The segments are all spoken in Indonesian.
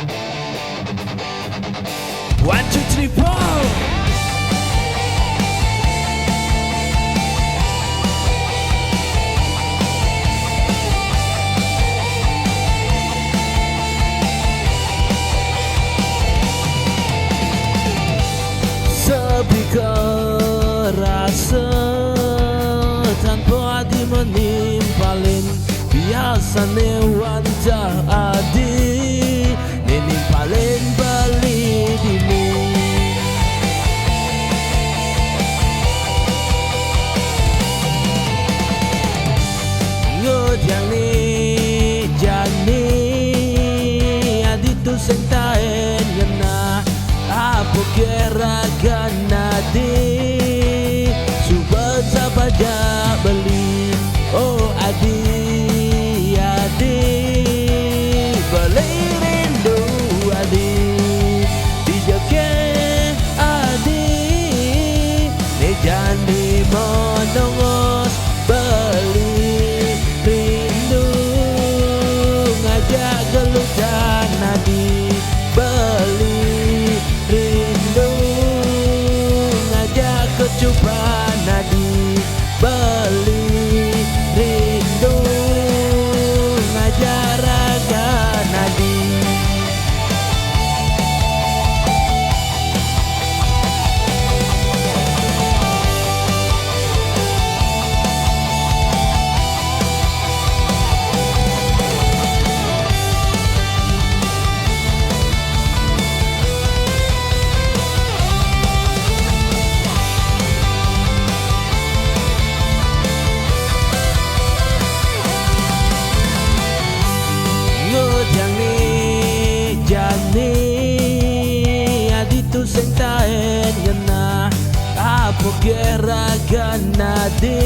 One, two, three, four. Sepi kerasa tanpa hati menimpalin biasanya wajah adi menimpalin balik dini ngejang ni jani adi tu sentaen ngena apa kira ganadi subat sabaja beli oh adi beli rindu adi dijake adi ne jani menongos beli rindu ngajak gelutan adi beli kecupan nadi beli rindu ngajar raga nadi jani aditu sentaen ngena apa kira ganadi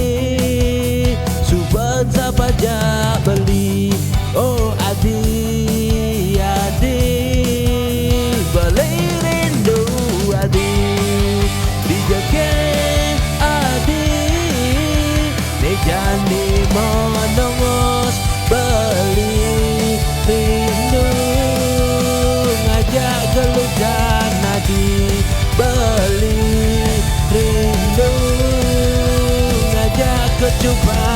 subat sabaja beli oh adi beli rindu adi dijake adi ne jani menongos beli rindu geludan nadi beli rindu ngajak kecupan